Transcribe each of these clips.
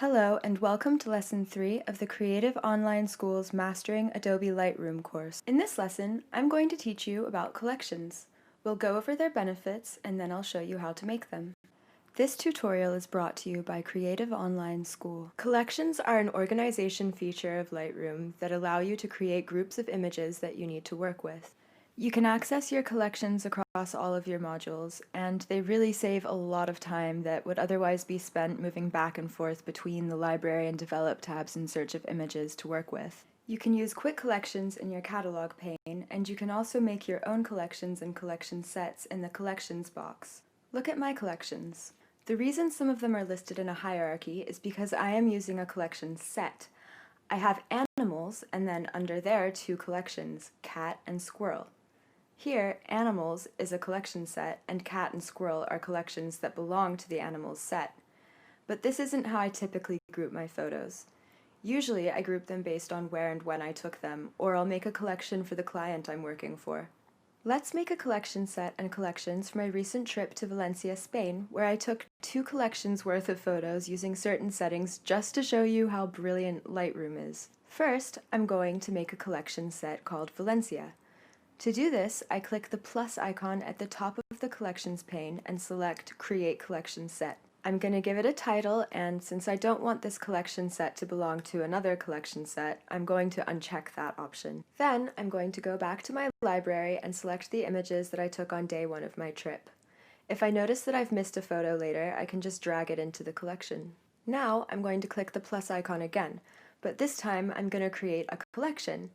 Hello and welcome to Lesson 3 of the Creative Online School's Mastering Adobe Lightroom course. In this lesson, I'm going to teach you about collections. We'll go over their benefits and then I'll show you how to make them. This tutorial is brought to you by Creative Online School. Collections are an organization feature of Lightroom that allow you to create groups of images that you need to work with. You can access your collections across all of your modules, and they really save a lot of time that would otherwise be spent moving back and forth between the Library and Develop tabs in search of images to work with. You can use quick collections in your catalog pane, and you can also make your own collections and collection sets in the Collections box. Look at my collections. The reason some of them are listed in a hierarchy is because I am using a collection set. I have animals, and then under there, two collections, cat and squirrel. Here, animals is a collection set, and cat and squirrel are collections that belong to the animals set. But this isn't how I typically group my photos. Usually I group them based on where and when I took them, or I'll make a collection for the client I'm working for. Let's make a collection set and collections for my recent trip to Valencia, Spain, where I took 2 collections worth of photos using certain settings just to show you how brilliant Lightroom is. First, I'm going to make a collection set called Valencia. To do this, I click the plus icon at the top of the Collections pane and select Create Collection Set. I'm going to give it a title, and since I don't want this collection set to belong to another collection set, I'm going to uncheck that option. Then, I'm going to go back to my library and select the images that I took on day 1 of my trip. If I notice that I've missed a photo later, I can just drag it into the collection. Now, I'm going to click the plus icon again, but this time I'm going to create a collection.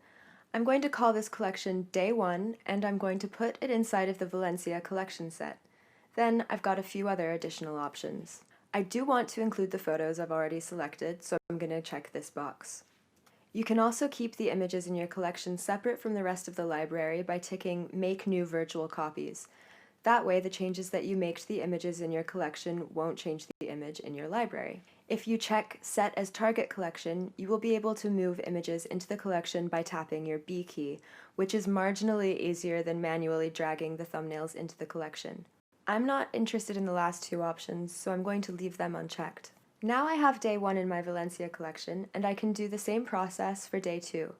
I'm going to call this collection Day 1, and I'm going to put it inside of the Valencia collection set. Then I've got a few other additional options. I do want to include the photos I've already selected, so I'm going to check this box. You can also keep the images in your collection separate from the rest of the library by ticking Make New Virtual Copies. That way, the changes that you make to the images in your collection won't change the image in your library. If you check Set as Target Collection, you will be able to move images into the collection by tapping your B key, which is marginally easier than manually dragging the thumbnails into the collection. I'm not interested in the last 2 options, so I'm going to leave them unchecked. Now I have Day 1 in my Valencia collection, and I can do the same process for Day 2.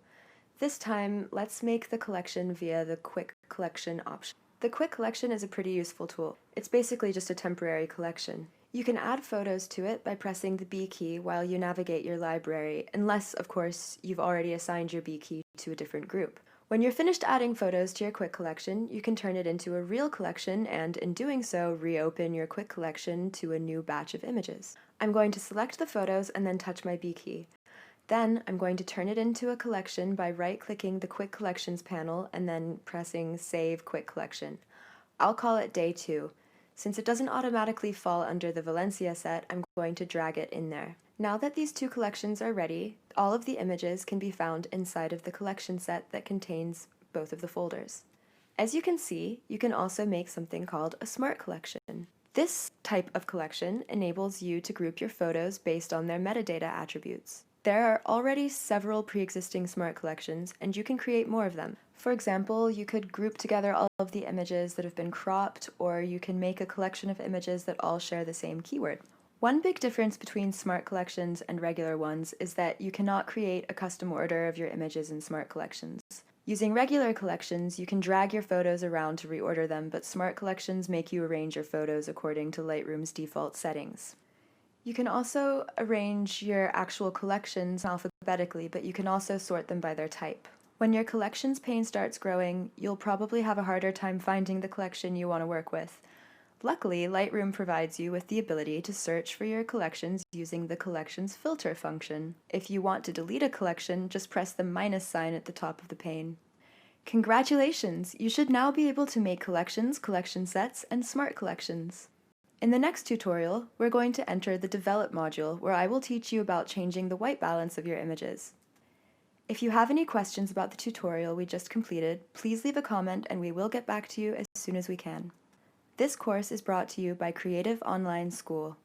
This time, let's make the collection via the Quick Collection option. The Quick Collection is a pretty useful tool. It's basically just a temporary collection. You can add photos to it by pressing the B key while you navigate your library, unless, of course, you've already assigned your B key to a different group. When you're finished adding photos to your Quick Collection, you can turn it into a real collection and, in doing so, reopen your Quick Collection to a new batch of images. I'm going to select the photos and then touch my B key. Then I'm going to turn it into a collection by right-clicking the Quick Collections panel and then pressing Save Quick Collection. I'll call it Day 2. Since it doesn't automatically fall under the Valencia set, I'm going to drag it in there. Now that these 2 collections are ready, all of the images can be found inside of the collection set that contains both of the folders. As you can see, you can also make something called a smart collection. This type of collection enables you to group your photos based on their metadata attributes. There are already several pre-existing smart collections, and you can create more of them. For example, you could group together all of the images that have been cropped, or you can make a collection of images that all share the same keyword. One big difference between smart collections and regular ones is that you cannot create a custom order of your images in smart collections. Using regular collections, you can drag your photos around to reorder them, but smart collections make you arrange your photos according to Lightroom's default settings. You can also arrange your actual collections alphabetically, but you can also sort them by their type. When your collections pane starts growing, you'll probably have a harder time finding the collection you want to work with. Luckily, Lightroom provides you with the ability to search for your collections using the Collections Filter function. If you want to delete a collection, just press the minus sign at the top of the pane. Congratulations! You should now be able to make collections, collection sets, and smart collections. In the next tutorial, we're going to enter the Develop module, where I will teach you about changing the white balance of your images. If you have any questions about the tutorial we just completed, please leave a comment and we will get back to you as soon as we can. This course is brought to you by Creative Online School.